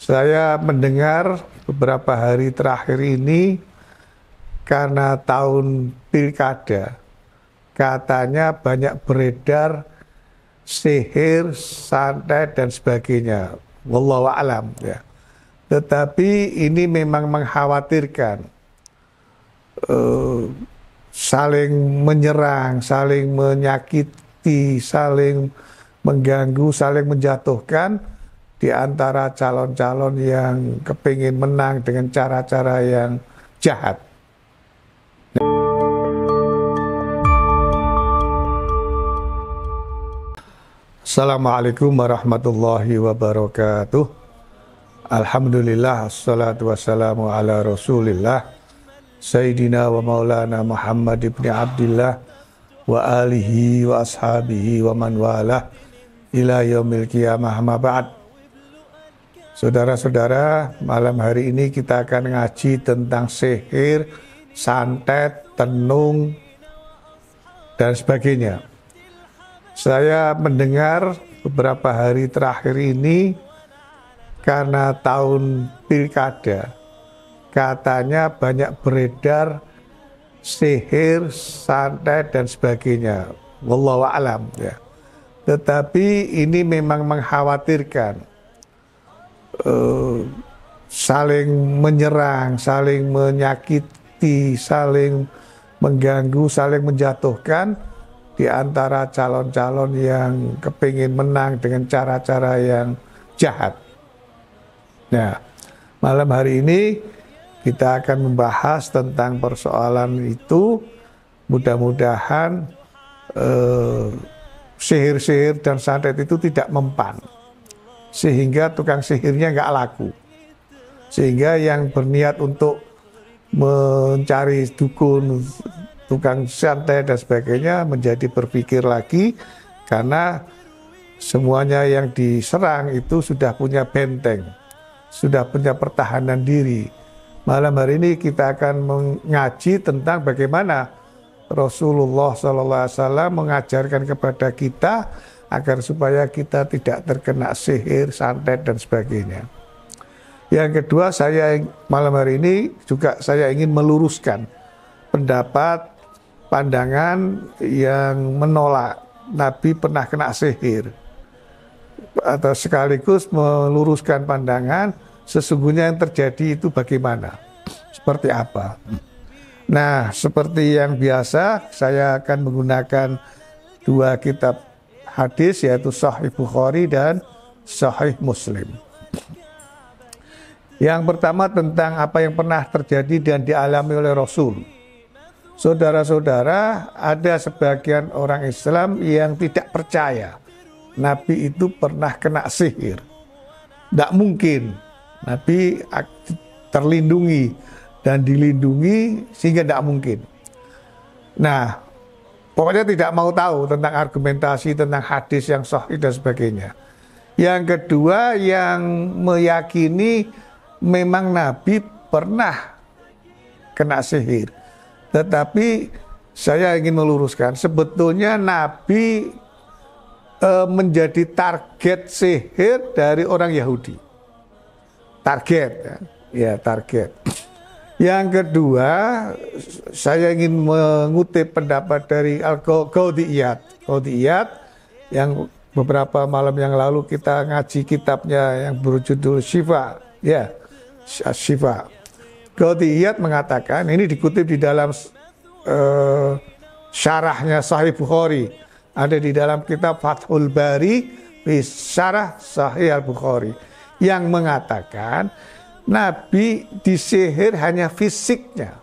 Saya mendengar beberapa hari terakhir ini karena tahun pilkada, katanya banyak beredar sihir, santet dan sebagainya. Wallahu a'lam ya. Tetapi ini memang mengkhawatirkan, saling menyerang, saling menyakiti, saling mengganggu, saling menjatuhkan di antara calon-calon yang kepingin menang dengan cara-cara yang jahat. Assalamualaikum warahmatullahi wabarakatuh. Alhamdulillah, assalatu wassalamu ala rasulillah Sayyidina wa maulana Muhammad ibn Abdillah wa alihi wa ashabihi wa man walah ila yaumil qiyamah ma ba'd. Saudara-saudara, malam hari ini kita akan ngaji tentang sihir, santet, tenung, dan sebagainya. Saya mendengar beberapa hari terakhir ini karena tahun pilkada, katanya banyak beredar sihir, santet, dan sebagainya. Wallahu a'lam ya. Tetapi ini memang mengkhawatirkan, saling menyerang, saling menyakiti, saling mengganggu, saling menjatuhkan di antara calon-calon yang kepingin menang dengan cara-cara yang jahat. Nah, malam hari ini kita akan membahas tentang persoalan itu. Mudah-mudahan sihir-sihir dan santet itu tidak mempan, sehingga tukang sihirnya nggak laku, sehingga yang berniat untuk mencari dukun, tukang santet dan sebagainya menjadi berpikir lagi, karena semuanya yang diserang itu sudah punya benteng, sudah punya pertahanan diri. Malam hari ini kita akan mengaji tentang bagaimana Rasulullah SAW mengajarkan kepada kita agar supaya kita tidak terkena sihir, santet, dan sebagainya. Yang kedua, saya malam hari ini juga saya ingin meluruskan pendapat, pandangan yang menolak Nabi pernah kena sihir, atau sekaligus meluruskan pandangan sesungguhnya yang terjadi itu bagaimana, seperti apa. Nah, seperti yang biasa, saya akan menggunakan dua kitab hadis, yaitu Sahih Bukhari dan Sahih Muslim. Yang pertama tentang apa yang pernah terjadi dan dialami oleh Rasul. Saudara-saudara, ada sebagian orang Islam yang tidak percaya Nabi itu pernah kena sihir. Tidak mungkin. Nabi terlindungi dan dilindungi sehingga tidak mungkin. Nah, pokoknya tidak mau tahu tentang argumentasi, tentang hadis yang sahih dan sebagainya. Yang kedua, yang meyakini memang Nabi pernah kena sihir. Tetapi saya ingin meluruskan, sebetulnya Nabi menjadi target sihir dari orang Yahudi. Target, ya target. Yang kedua, saya ingin mengutip pendapat dari Al-Qadiyat yang beberapa malam yang lalu kita ngaji kitabnya yang berjudul Syifa, ya, Syifa. Qadiyat mengatakan, ini dikutip di dalam syarahnya Sahih Bukhari, ada di dalam kitab Fathul Bari di syarah Sahih Al-Bukhari, yang mengatakan Nabi disihir hanya fisiknya,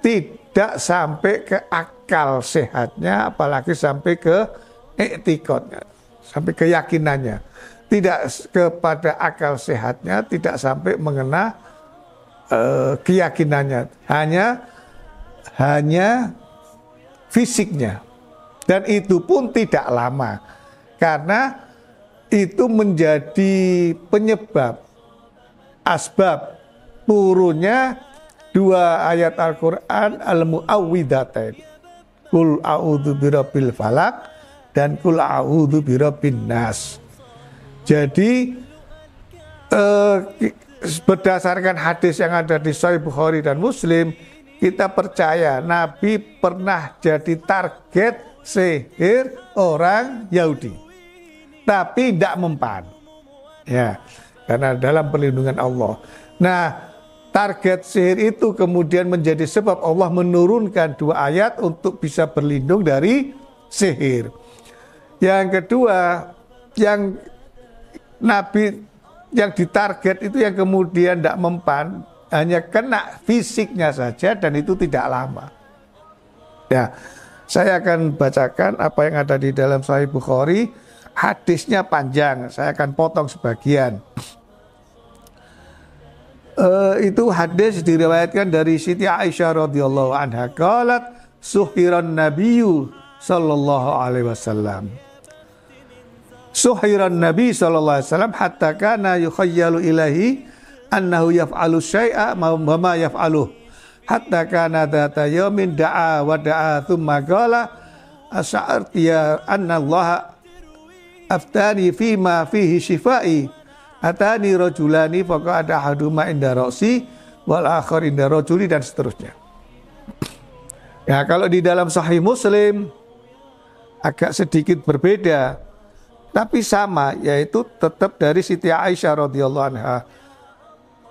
tidak sampai ke akal sehatnya, apalagi sampai ke etikotnya, sampai keyakinannya, tidak kepada akal sehatnya, tidak sampai mengena keyakinannya, hanya fisiknya, dan itu pun tidak lama, karena itu menjadi penyebab, asbab turunnya dua ayat Al-Quran, Al-Mu'awwidhatain, Qul a'udzu birabbil falaq dan Qul a'udzu birabbin nas. Jadi eh, berdasarkan hadis yang ada di Sahih Bukhari dan Muslim, kita percaya Nabi pernah jadi target sihir orang Yahudi, tapi tidak mempan. Ya, karena dalam perlindungan Allah. Nah, target sihir itu kemudian menjadi sebab Allah menurunkan 2 ayat untuk bisa berlindung dari sihir. Yang kedua, yang Nabi yang ditarget itu yang kemudian tidak mempan, hanya kena fisiknya saja dan itu tidak lama. Ya, saya akan bacakan apa yang ada di dalam Sahih Bukhari. Hadisnya panjang, saya akan potong sebagian. Itu hadis diriwayatkan dari Siti Aisyah radhiyallahu anha, qalat suhiran nabiyyu sallallahu alaihi wasallam. Suhiran nabi sallallahu alaihi wasallam hatta kana yukhayyalu ilahi annahu yaf'alu syai'a ma yaf'aluh. Hatta kana dhata yawmin da'a wa da'a thumma qala asy'arti ya anna Allah aftani fima fihi shifai atani rajulani faqad ahaduma inda ra'si wal akhar inda rajuli, dan seterusnya. Ya, kalau di dalam Sahih Muslim agak sedikit berbeda tapi sama, yaitu tetap dari Siti Aisyah radhiyallahu anha.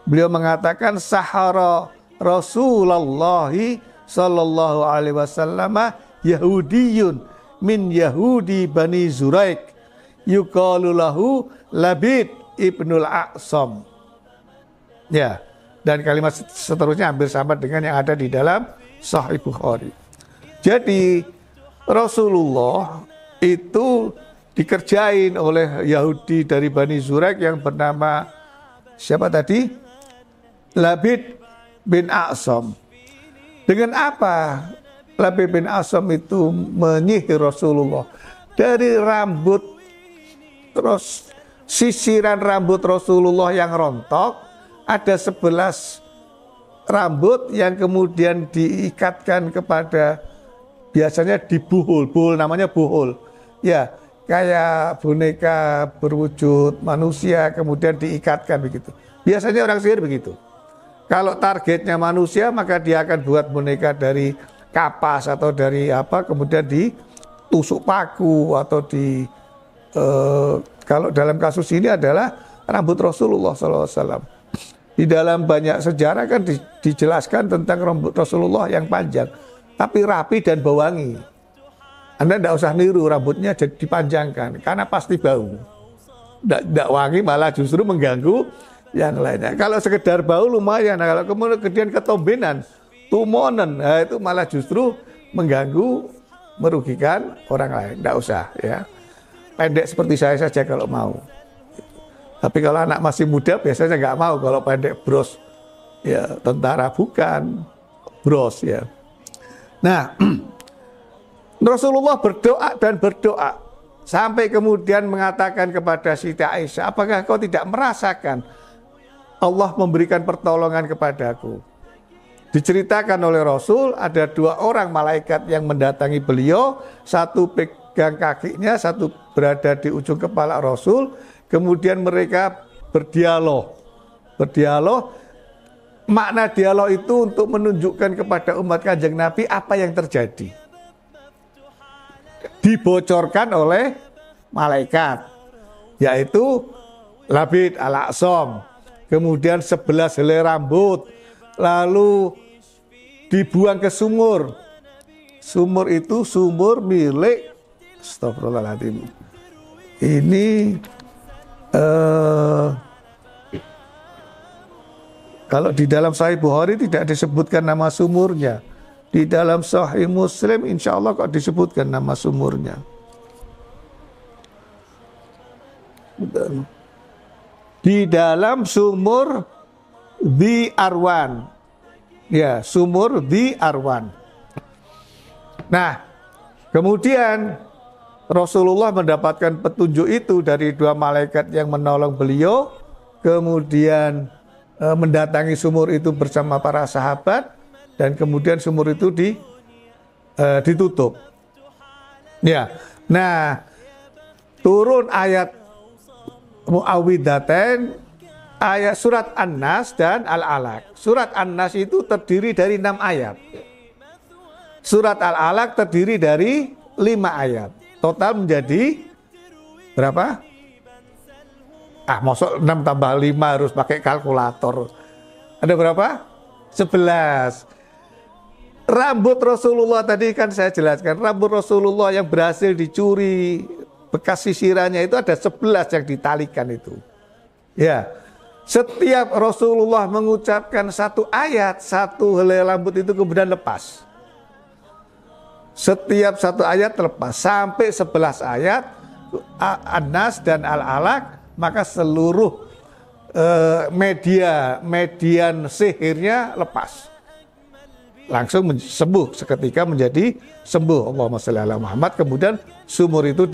Beliau mengatakan sahara Rasulullah sallallahu alaihi wasallam Yahudiyun min Yahudi Bani Zuraik yuqalu lahu Labid ibnul A'sam. Ya, dan kalimat seterusnya hampir sama dengan yang ada di dalam Sahih Bukhari. Jadi Rasulullah itu dikerjain oleh Yahudi dari Bani Zuraik yang bernama siapa tadi? Labid bin A'sam. Dengan apa Labid bin A'sam itu menyihir Rasulullah? Dari rambut, terus sisiran rambut Rasulullah yang rontok, ada 11 rambut yang kemudian diikatkan kepada, biasanya di buhul namanya buhul. Ya, kayak boneka berwujud manusia kemudian diikatkan begitu. Biasanya orang sihir begitu. Kalau targetnya manusia, maka dia akan buat boneka dari kapas atau dari apa, kemudian ditusuk paku atau kalau dalam kasus ini adalah rambut Rasulullah SAW. Di dalam banyak sejarah kan dijelaskan tentang rambut Rasulullah yang panjang, tapi rapi dan bau wangi. Anda tidak usah niru rambutnya dipanjangkan, karena pasti bau. Tidak wangi, malah justru mengganggu yang lainnya. Kalau sekedar bau lumayan, nah, kalau kemudian ketombenan, tumonen, nah itu malah justru mengganggu, merugikan orang lain. Tidak usah, ya. Pendek seperti saya saja kalau mau. Tapi kalau anak masih muda biasanya nggak mau kalau pendek bros. Ya, tentara bukan, bros ya. Nah, Rasulullah berdoa dan berdoa sampai kemudian mengatakan kepada Siti Aisyah, apakah kau tidak merasakan Allah memberikan pertolongan kepadaku? Diceritakan oleh Rasul ada 2 orang malaikat yang mendatangi beliau, satu pegang kakinya, satu berada di ujung kepala Rasul. Kemudian mereka berdialog. Makna dialog itu untuk menunjukkan kepada umat Kanjeng Nabi apa yang terjadi. Dibocorkan oleh malaikat, yaitu Labid al-A'sam. Kemudian 11 helai rambut, lalu dibuang ke sumur. Sumur itu sumur milik, astagfirullahaladzim, ini kalau di dalam Sahih Bukhari tidak disebutkan nama sumurnya. Di dalam Sahih Muslim insya Allah kok disebutkan nama sumurnya. Di dalam sumur Dhi Arwan. Ya, sumur Dhi Arwan. Nah, kemudian Rasulullah mendapatkan petunjuk itu dari 2 malaikat yang menolong beliau, kemudian mendatangi sumur itu bersama para sahabat, dan kemudian sumur itu ditutup. Ya, nah turun ayat Mu'awwidhatain ayat surat An-Nas dan Al-Alaq. Surat An-Nas itu terdiri dari 6 ayat. Surat Al-Alaq terdiri dari 5 ayat. Total menjadi berapa? Masuk 6 tambah 5 harus pakai kalkulator. Ada berapa? 11. Rambut Rasulullah tadi kan saya jelaskan. Rambut Rasulullah yang berhasil dicuri, bekas sisirannya itu ada 11 yang ditalikan itu. Ya. Setiap Rasulullah mengucapkan satu ayat, satu helai rambut itu kemudian lepas. Setiap satu ayat terlepas sampai 11 ayat An-Nas dan Al-Alaq, maka seluruh median sihirnya lepas. Langsung sembuh, seketika menjadi sembuh. Allahumma sholli ala Muhammad. Kemudian sumur itu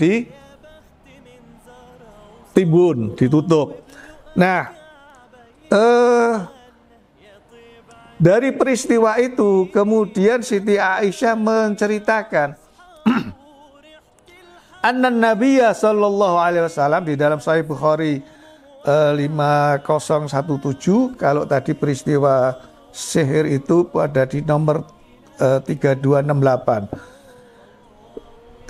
ditimbun, ditutup. Nah, dari peristiwa itu kemudian Siti Aisyah menceritakan anna Nabiyya sallallahu alaihi wasallam di dalam Sahih Bukhari 5017. Kalau tadi peristiwa sihir itu ada di nomor 3268.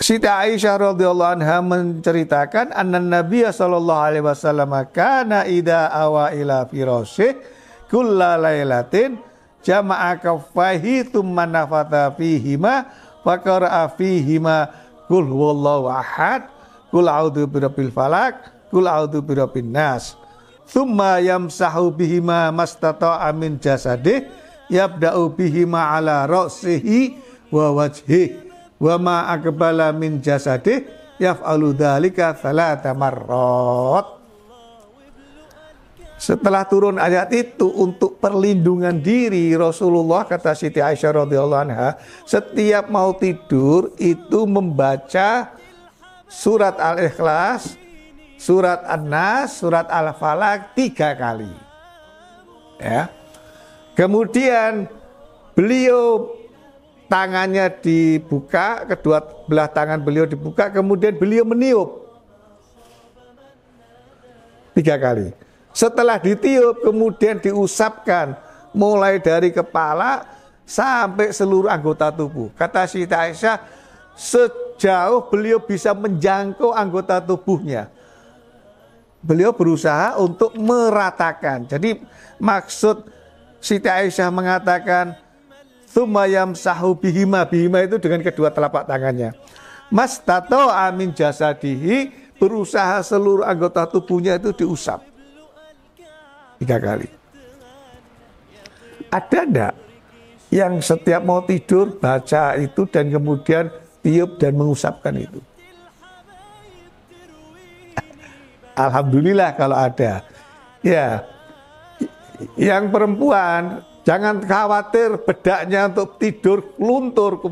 Siti Aisyah radhiyallahu anha menceritakan anna Nabiyya sallallahu alaihi wasallam kana idza awa ila firasyih kulla lailatin jama'a kaffaihi tsumma nafatha fihima wa qara'a fihima qul huwallahu ahad qul a'udzu birabbil falaq qul a'udzu birabbin nas tsumma yamsahu bihima mastata'a min jasadih yabda'u bihima ala ra'sihi wa wajhihi wa ma aqbala min jasadih yaf'alu dzalika thalatha marrat. Setelah turun ayat itu untuk perlindungan diri Rasulullah, kata Siti Aisyah radhiyallahu anha, setiap mau tidur itu membaca surat Al-Ikhlas, surat An-Nas, surat Al-Falaq 3 kali. Ya. Kemudian beliau tangannya dibuka, kedua belah tangan beliau dibuka, kemudian beliau meniup 3 kali. Setelah ditiup kemudian diusapkan mulai dari kepala sampai seluruh anggota tubuh. Kata Siti Aisyah, sejauh beliau bisa menjangkau anggota tubuhnya, beliau berusaha untuk meratakan. Jadi maksud Siti Aisyah mengatakan tsumma yamsahu bihima, bihima itu dengan kedua telapak tangannya. Mastato amin jasadihi, berusaha seluruh anggota tubuhnya itu diusap 3 kali. Ada enggak yang setiap mau tidur baca itu dan kemudian tiup dan mengusapkan itu? Alhamdulillah kalau ada. Ya, yang perempuan jangan khawatir bedaknya untuk tidur luntur.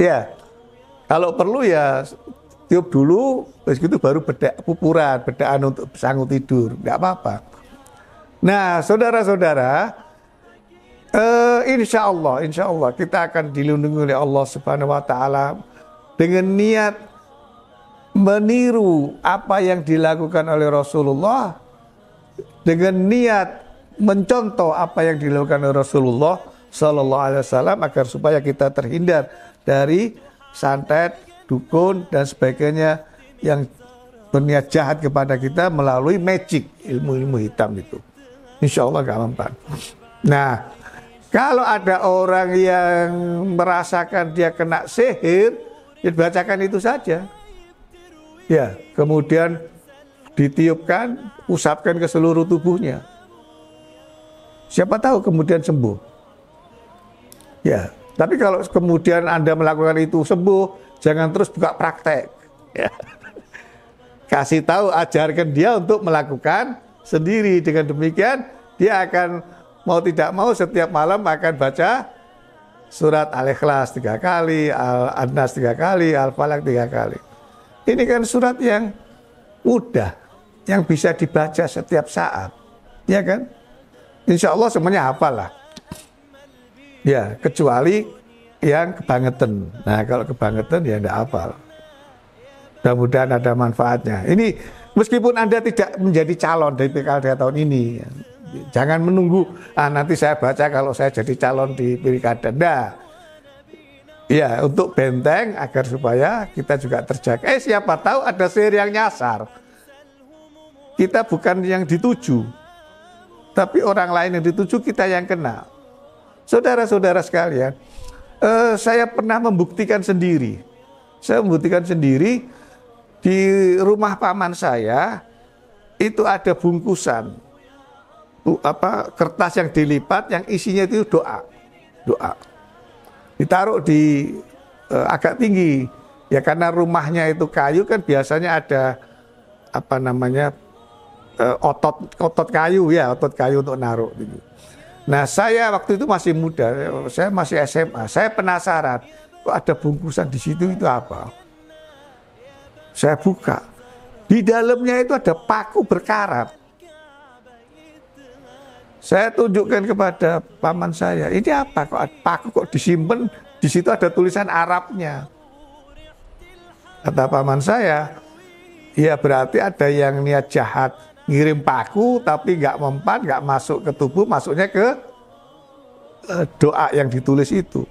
Ya, kalau perlu ya tiup dulu, terus gitu baru bedak pupuran, bedakan untuk sanggup tidur, nggak apa-apa. Nah, saudara-saudara, insya Allah kita akan dilindungi oleh Allah Subhanahu Wa Taala dengan niat meniru apa yang dilakukan oleh Rasulullah, dengan niat mencontoh apa yang dilakukan oleh Rasulullah Sallallahu Alaihi Wasallam, agar supaya kita terhindar dari santet, dukun dan sebagainya yang berniat jahat kepada kita melalui magic, ilmu-ilmu hitam itu. Insya Allah gak mempan. Nah, kalau ada orang yang merasakan dia kena sihir, ya bacakan itu saja. Ya, kemudian ditiupkan, usapkan ke seluruh tubuhnya. Siapa tahu kemudian sembuh. Ya, tapi kalau kemudian Anda melakukan itu sembuh, jangan terus buka praktek. Ya. Kasih tahu, ajarkan dia untuk melakukan sendiri. Dengan demikian dia akan mau tidak mau setiap malam akan baca surat Al-Ikhlas 3 kali, Al-Nas 3 kali, Al-Falaq 3 kali. Ini kan surat yang mudah, yang bisa dibaca setiap saat, ya kan? Insya Allah semuanya hafal lah. Ya, kecuali yang kebangetan. Nah, kalau kebangetan ya enggak hafal. Mudah-mudahan ada manfaatnya. Ini Meskipun Anda tidak menjadi calon dari Pilkada tahun ini, jangan menunggu nanti saya baca kalau saya jadi calon di Pilkada. Nah, ya untuk benteng agar supaya kita juga terjaga. Siapa tahu ada sihir yang nyasar. Kita bukan yang dituju, tapi orang lain yang dituju, kita yang kena. Saudara-saudara sekalian, saya pernah membuktikan sendiri. Saya membuktikan sendiri di rumah paman saya itu ada bungkusan kertas yang dilipat yang isinya itu doa ditaruh di agak tinggi ya, karena rumahnya itu kayu kan biasanya ada otot kayu untuk naruh gitu. Nah, saya waktu itu masih muda, saya masih SMA, saya penasaran kok ada bungkusan di situ, itu apa? Saya buka, di dalamnya itu ada paku berkarat. Saya tunjukkan kepada paman saya, ini apa kok paku kok disimpan, di situ ada tulisan Arabnya. Kata paman saya, ya berarti ada yang niat jahat, ngirim paku tapi nggak mempan, nggak masuk ke tubuh, masuknya ke doa yang ditulis itu.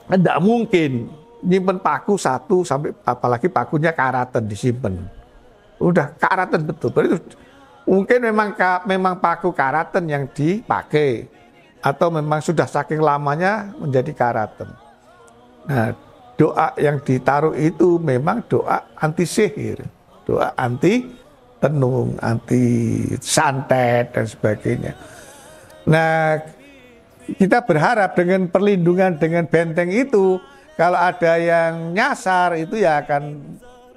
Tidak mungkin nyimpen paku satu sampai, apalagi pakunya karatan disimpan. Udah karatan betul. Berarti mungkin memang paku karatan yang dipakai atau memang sudah saking lamanya menjadi karatan. Nah, doa yang ditaruh itu memang doa anti sihir, doa anti tenung, anti santet dan sebagainya. Nah, kita berharap dengan perlindungan dengan benteng itu, kalau ada yang nyasar itu ya akan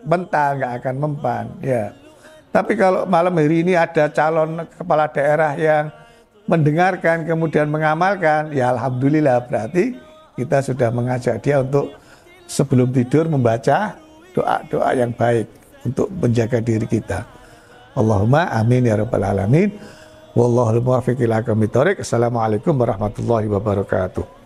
mental, nggak akan mempan. Ya. Tapi kalau malam hari ini ada calon kepala daerah yang mendengarkan kemudian mengamalkan, ya alhamdulillah, berarti kita sudah mengajak dia untuk sebelum tidur membaca doa-doa yang baik untuk menjaga diri kita. Allahumma amin ya rabbal alamin. Wallahul muwaffiq ila aqwamit thoriq. Assalamualaikum warahmatullahi wabarakatuh.